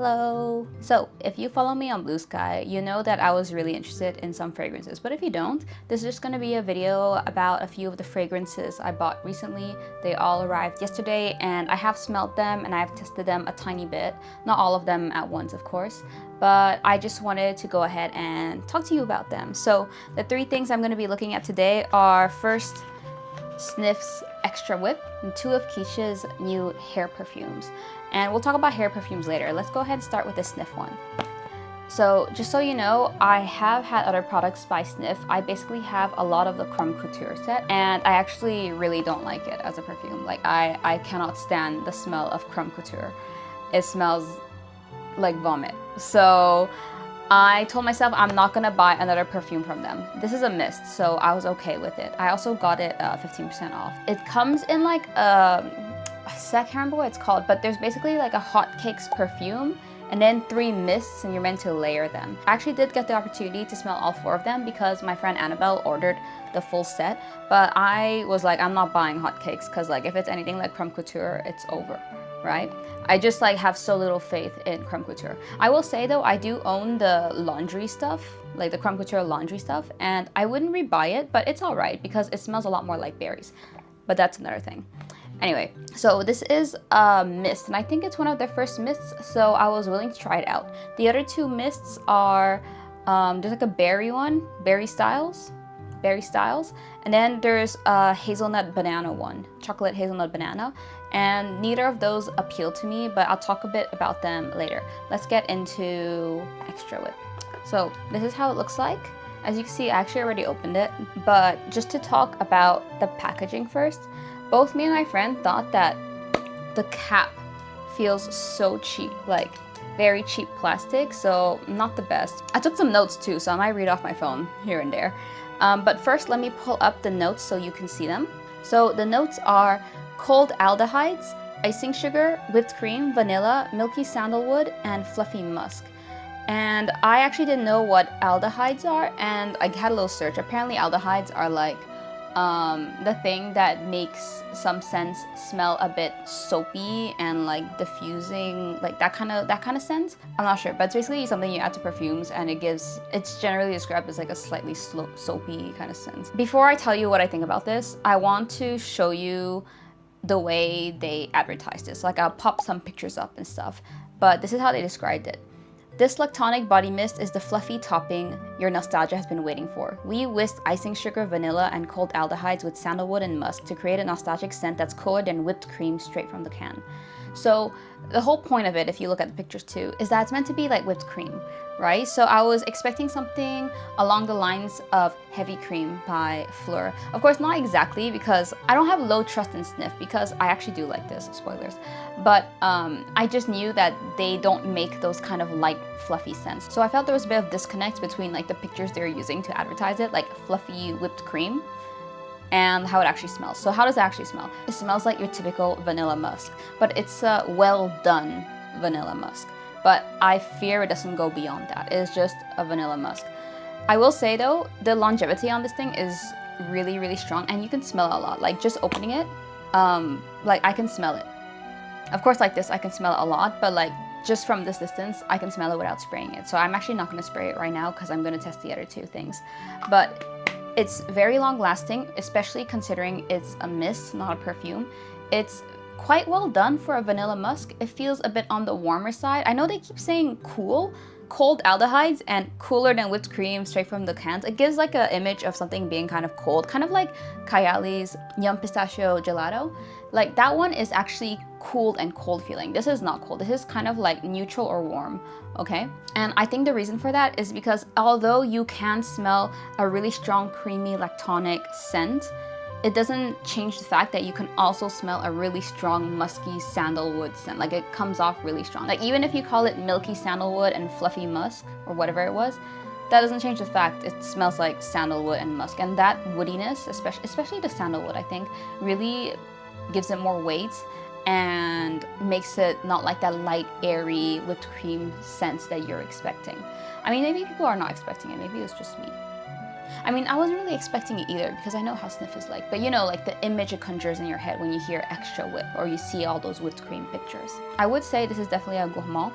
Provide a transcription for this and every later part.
Hello! So, if you follow me on Blue Sky, you know that I was really interested in some fragrances, but if you don't, this is just going to be a video about a few of the fragrances I bought recently. They all arrived yesterday and I have smelled them and I've tested them a tiny bit. Not all of them at once, of course, but I just wanted to go ahead and talk to you about them. So, the three things I'm going to be looking at today are first, SNIF's Extra Whip, and two of KITSCH's new hair perfumes. And we'll talk about hair perfumes later. Let's go ahead and start with the SNIF one. So just so you know, I have had other products by SNIF. I basically have a lot of the Creme Couture set, and I actually really don't like it as a perfume. Like I cannot stand the smell of Creme Couture. It smells like vomit. So I told myself I'm not gonna buy another perfume from them. This is a mist, so I was okay with it. I also got it 15% off. It comes in like I can't remember what it's called, but there's basically like a hotcakes perfume and then 3 mists, and you're meant to layer them. I actually did get the opportunity to smell all 4 of them because my friend Annabelle ordered the full set, but I was like, I'm not buying hotcakes because like if it's anything like Creme Couture, it's over, right? I just like have so little faith in Creme Couture. I will say though, I do own the laundry stuff, like the Creme Couture laundry stuff, and I wouldn't rebuy it, but it's alright because it smells a lot more like berries. But that's another thing. Anyway, so this is a mist, and I think it's one of their first mists, so I was willing to try it out. The other 2 mists are, there's like a berry one, berry styles, and then there's a hazelnut banana one, chocolate hazelnut banana, and neither of those appeal to me, but I'll talk a bit about them later. Let's get into Extra Whip. So this is how it looks like. As you can see, I actually already opened it, but just to talk about the packaging first, both me and my friend thought that the cap feels so cheap, like very cheap plastic, so not the best. I took some notes too, so I might read off my phone here and there. But first, let me pull up the notes so you can see them. So the notes are cold aldehydes, icing sugar, whipped cream, vanilla, milky sandalwood, and fluffy musk. And I actually didn't know what aldehydes are, and I had a little search. Apparently aldehydes are like the thing that makes some scents smell a bit soapy and like diffusing, like that kind of scent. I'm not sure, but it's basically something you add to perfumes, and it's generally described as like a slightly soapy kind of scent. Before I tell you what I think about this, I want to show you the way they advertise this. Like I'll pop some pictures up and stuff, but this is how they described it. This lactonic body mist is the fluffy topping your nostalgia has been waiting for. We whisked icing sugar, vanilla, and cold aldehydes with sandalwood and musk to create a nostalgic scent that's cooler than whipped cream straight from the can. So the whole point of it, if you look at the pictures too, is that it's meant to be like whipped cream, right? So I was expecting something along the lines of Heavy Cream by Fleur. Of course, not exactly, because I don't have low trust in SNIF, because I actually do like this, spoilers. But I just knew that they don't make those kind of light, fluffy scents. So I felt there was a bit of disconnect between like the pictures they're using to advertise it, like fluffy whipped cream, and how it actually smells. So how does it actually smell? It smells like your typical vanilla musk, but it's a well done vanilla musk. But I fear it doesn't go beyond that. It's just a vanilla musk. I will say though, the longevity on this thing is really, really strong, and you can smell it a lot. Like just opening it, like I can smell it. Of course, like this, I can smell it a lot, but like just from this distance, I can smell it without spraying it. So I'm actually not gonna spray it right now because I'm gonna test the other 2 things. But it's very long lasting, especially considering it's a mist, not a perfume. It's quite well done for a vanilla musk. It feels a bit on the warmer side. I know they keep saying cool, cold aldehydes, and cooler than whipped cream straight from the cans. It gives like an image of something being kind of cold, kind of like Kayali's Yum Pistachio Gelato. Like that one is actually cooled and cold feeling. This is not cold. This is kind of like neutral or warm, okay? And I think the reason for that is because although you can smell a really strong creamy lactonic scent, it doesn't change the fact that you can also smell a really strong musky sandalwood scent. Like it comes off really strong. Like even if you call it milky sandalwood and fluffy musk or whatever it was, that doesn't change the fact it smells like sandalwood and musk. And that woodiness, especially the sandalwood, I think really gives it more weight and makes it not like that light, airy whipped cream scent that you're expecting. I mean, maybe people are not expecting it. Maybe it's just me. I mean, I wasn't really expecting it either because I know how SNIF is like, but you know, like the image it conjures in your head when you hear Extra Whip or you see all those whipped cream pictures. I would say this is definitely a gourmand.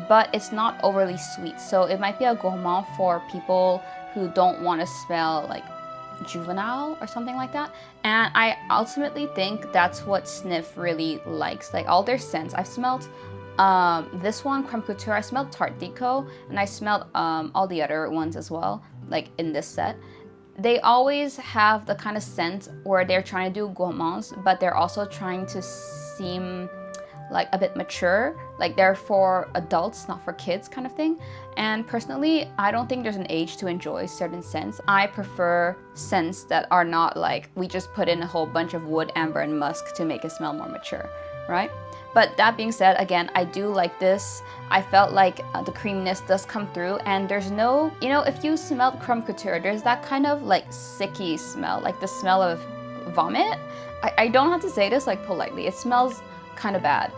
but it's not overly sweet. So it might be a gourmand for people who don't want to smell like juvenile or something like that. And I ultimately think that's what SNIF really likes. Like all their scents, I've smelled this one, Creme Couture, I smelled Tarte Deco, and I smelled all the other ones as well, like in this set. They always have the kind of scent where they're trying to do gourmands, but they're also trying to seem like a bit mature, like they're for adults, not for kids kind of thing. And personally, I don't think there's an age to enjoy certain scents. I prefer scents that are not like we just put in a whole bunch of wood, amber, and musk to make it smell more mature, right? But that being said, again, I do like this. I felt like the creaminess does come through, and there's no, you know, if you smelled Creme Couture, there's that kind of like sicky smell, like the smell of vomit. I don't have to say this like politely. It smells kind of bad.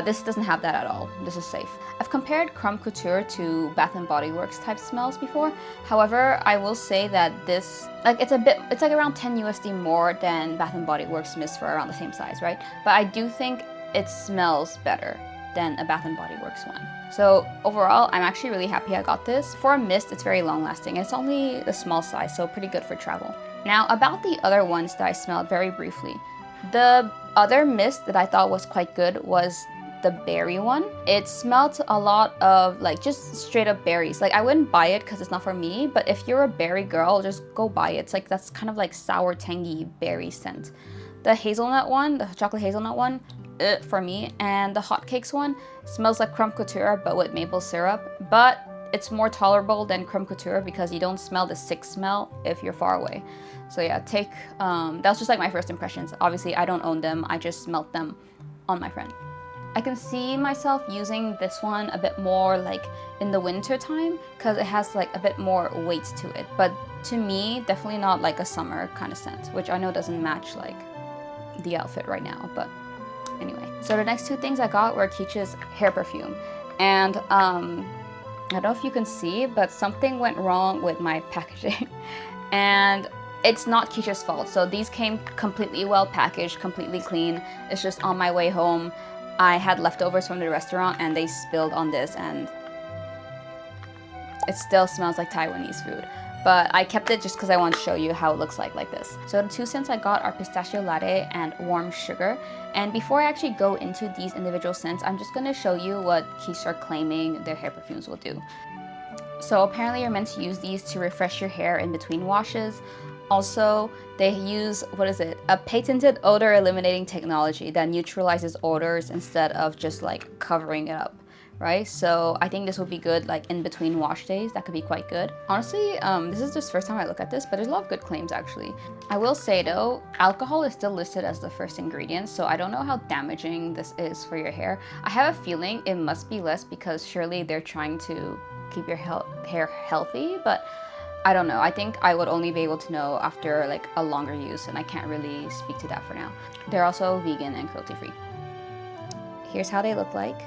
This doesn't have that at all. This is safe. I've compared Creme Couture to Bath & Body Works type smells before. However, I will say that this, like it's like around 10 USD more than Bath & Body Works mist for around the same size, right? But I do think it smells better than a Bath & Body Works one. So overall, I'm actually really happy I got this. For a mist, it's very long lasting. It's only the small size, so pretty good for travel. Now about the other ones that I smelled very briefly. The other mist that I thought was quite good was the berry one. It smelled a lot of like just straight up berries. Like I wouldn't buy it because it's not for me, but if you're a berry girl, just go buy it. It's like that's kind of like sour, tangy berry scent. The hazelnut one, the chocolate hazelnut one, for me, and the hotcakes one smells like Creme Couture but with maple syrup, but it's more tolerable than Creme Couture because you don't smell the sick smell if you're far away. So yeah, that was just like my first impressions. Obviously I don't own them, I just smelled them on my friend. I can see myself using this one a bit more like in the winter time because it has like a bit more weight to it, but to me definitely not like a summer kind of scent, which I know doesn't match like the outfit right now, but anyway. So the next two things I got were KITSCH's hair perfume, and I don't know if you can see, but something went wrong with my packaging and it's not KITSCH's fault. So these came completely well packaged, completely clean. It's just on my way home I had leftovers from the restaurant and they spilled on this, and it still smells like Taiwanese food. But I kept it just because I want to show you how it looks like this. So the two scents I got are pistachio latte and warm sugar. And before I actually go into these individual scents, I'm just going to show you what KITSCH are claiming their hair perfumes will do. So apparently you're meant to use these to refresh your hair in between washes. Also, they use, a patented odor eliminating technology that neutralizes odors instead of just like covering it up, right? So I think this would be good like in between wash days. That could be quite good. Honestly, this is just the first time I look at this, but there's a lot of good claims actually. I will say though, alcohol is still listed as the first ingredient, so I don't know how damaging this is for your hair. I have a feeling it must be less because surely they're trying to keep your hair healthy, but I don't know. I think I would only be able to know after like a longer use, and I can't really speak to that for now. They're also vegan and cruelty free. Here's how they look like.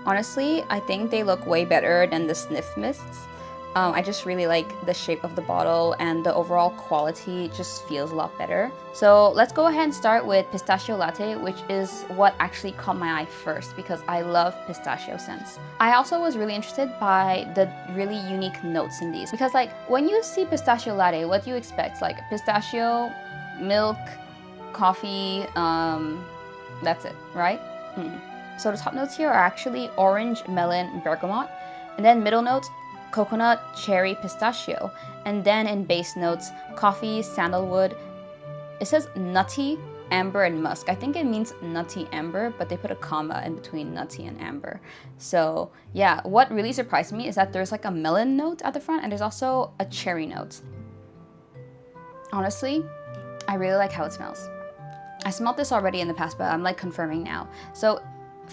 Honestly, I think they look way better than the SNIF mists. I just really like the shape of the bottle, and the overall quality just feels a lot better. So let's go ahead and start with pistachio latte, which is what actually caught my eye first because I love pistachio scents. I also was really interested by the really unique notes in these because like when you see pistachio latte, what do you expect? Like pistachio, milk, coffee, that's it, right? So the top notes here are actually orange, melon, bergamot, and then middle notes, coconut, cherry, pistachio, and then in base notes, coffee, sandalwood. It says nutty, amber, and musk. I think it means nutty amber, but they put a comma in between nutty and amber. So yeah, what really surprised me is that there's like a melon note at the front and there's also a cherry note. Honestly, I really like how it smells. I smelled this already in the past, but I'm like confirming now. So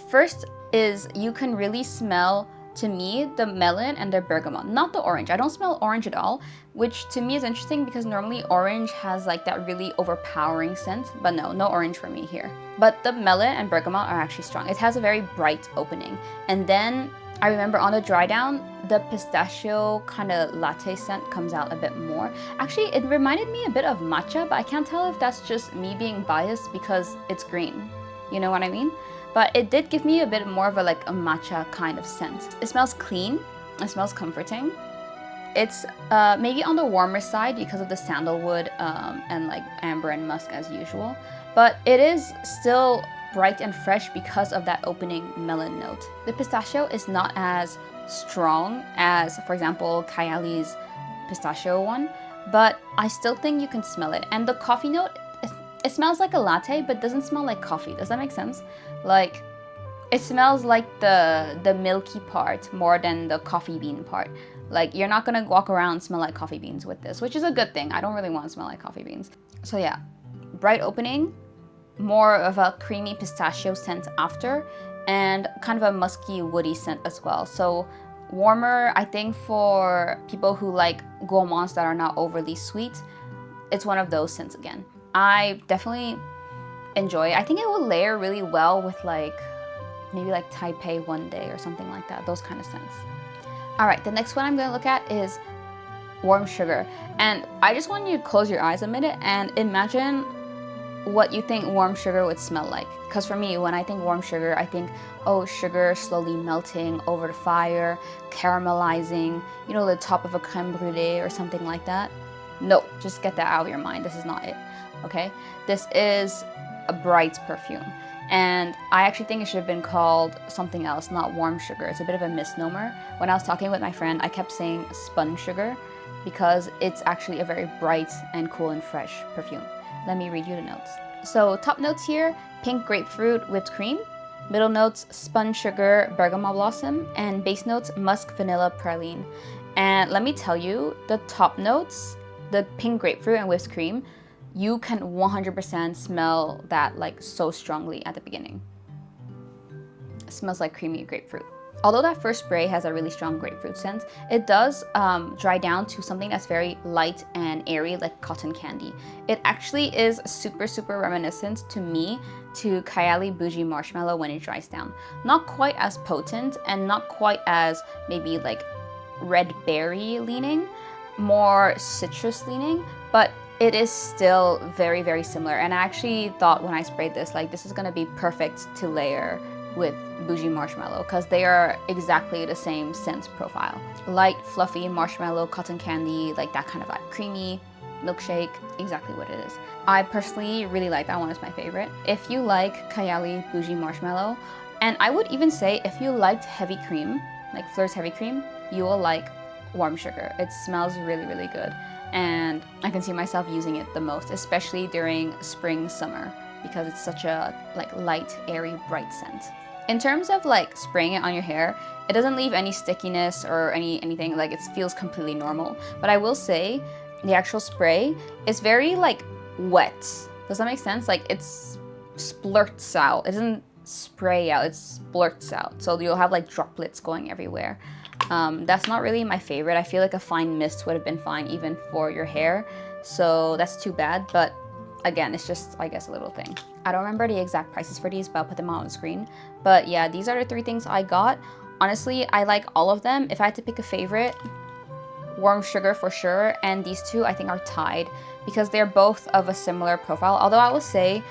first is you can really smell, to me, the melon and the bergamot, not the orange. I don't smell orange at all, which to me is interesting because normally orange has like that really overpowering scent, but no orange for me here. But the melon and bergamot are actually strong. It has a very bright opening. And then I remember on the dry down, the pistachio kind of latte scent comes out a bit more. Actually, it reminded me a bit of matcha, but I can't tell if that's just me being biased because it's green. you know what I mean? But it did give me a bit more of a like a matcha kind of scent. It smells clean, it smells comforting. It's maybe on the warmer side because of the sandalwood and like amber and musk as usual, but it is still bright and fresh because of that opening melon note. The pistachio is not as strong as, for example, Kayali's pistachio one, but I still think you can smell it. And the coffee note, it smells like a latte, but doesn't smell like coffee. Does that make sense? Like, it smells like the milky part more than the coffee bean part. Like, you're not gonna walk around and smell like coffee beans with this, which is a good thing. I don't really want to smell like coffee beans. So yeah, bright opening, more of a creamy pistachio scent after, and kind of a musky, woody scent as well. So warmer, I think, for people who like gourmands that are not overly sweet. It's one of those scents again. I definitely enjoy it. I think it will layer really well with like, maybe like Taipei One Day or something like that, those kind of scents. All right, the next one I'm gonna look at is warm sugar. And I just want you to close your eyes a minute and imagine what you think warm sugar would smell like. Because for me, when I think warm sugar, I think, oh, sugar slowly melting over the fire, caramelizing, you know, the top of a creme brulee or something like that. No, just get that out of your mind. This is not it, okay? This is a bright perfume. And I actually think it should have been called something else, not warm sugar. It's a bit of a misnomer. When I was talking with my friend, I kept saying spun sugar because it's actually a very bright and cool and fresh perfume. Let me read you the notes. So top notes here, pink grapefruit whipped cream. Middle notes, spun sugar, bergamot blossom. And base notes, musk vanilla praline. And let me tell you, the top notes, the pink grapefruit and whipped cream, you can 100% smell that like so strongly at the beginning. It smells like creamy grapefruit. Although that first spray has a really strong grapefruit scent, it does dry down to something that's very light and airy, like cotton candy. It actually is super, super reminiscent to me to Kayali Bougie Marshmallow when it dries down. Not quite as potent and not quite as maybe like red berry leaning, more citrus leaning, but it is still very, very similar. And I actually thought when I sprayed this, like this is gonna be perfect to layer with Bougie Marshmallow because they are exactly the same scent profile. Light, fluffy marshmallow, cotton candy, like that kind of vibe. Creamy, milkshake, exactly what it is. I personally really like that one, it's my favorite. If you like Kayali Bougie Marshmallow, and I would even say if you liked heavy cream, like Fleur's heavy cream, you will like warm sugar. It smells really, really good. And I can see myself using it the most, especially during spring, summer, because it's such a like light, airy, bright scent. In terms of like spraying it on your hair, it doesn't leave any stickiness or anything, like it feels completely normal. But I will say the actual spray is very like wet. Does that make sense? Like it's splurts out. It doesn't spray out, it splurts out. So you'll have like droplets going everywhere. That's not really my favorite. I feel like a fine mist would have been fine even for your hair. So that's too bad, but again, it's just, I guess, a little thing. I don't remember the exact prices for these, but I'll put them on the screen. But yeah, these are the 3 things I got. Honestly, I like all of them. If I had to pick a favorite, warm sugar for sure, and these 2 I think are tied because they're both of a similar profile. Although I will say,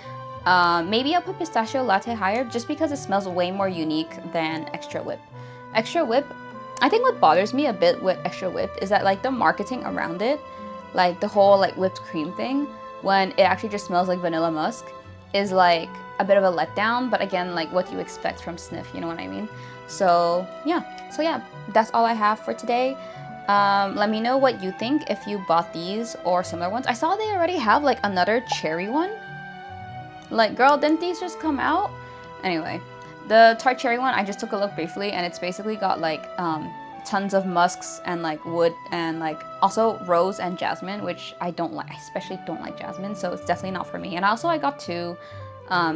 maybe I'll put pistachio latte higher just because it smells way more unique than extra whip. Extra whip, I think what bothers me a bit with extra whip is that like the marketing around it, like the whole like whipped cream thing, when it actually just smells like vanilla musk, is like a bit of a letdown, but again, like what you expect from SNIF, you know what I mean? So yeah, that's all I have for today. Let me know what you think if you bought these or similar ones. I saw they already have like another cherry one. Like, girl, didn't these just come out? Anyway, the tart cherry one, I just took a look briefly, and it's basically got like tons of musks and like wood and like also rose and jasmine, which I don't like. I especially don't like jasmine, so it's definitely not for me. And also I got 2.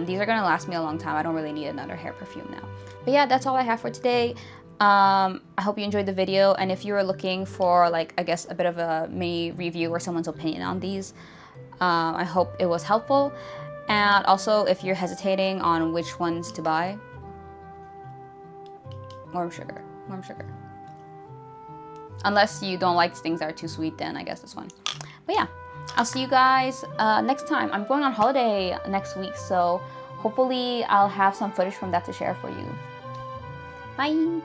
These are gonna last me a long time. I don't really need another hair perfume now. But yeah, that's all I have for today. I hope you enjoyed the video, and if you were looking for like, I guess, a bit of a mini review or someone's opinion on these, I hope it was helpful. And also, if you're hesitating on which ones to buy, warm sugar. Unless you don't like things that are too sweet, then I guess this one. But yeah, I'll see you guys next time. I'm going on holiday next week, so hopefully I'll have some footage from that to share for you. Bye!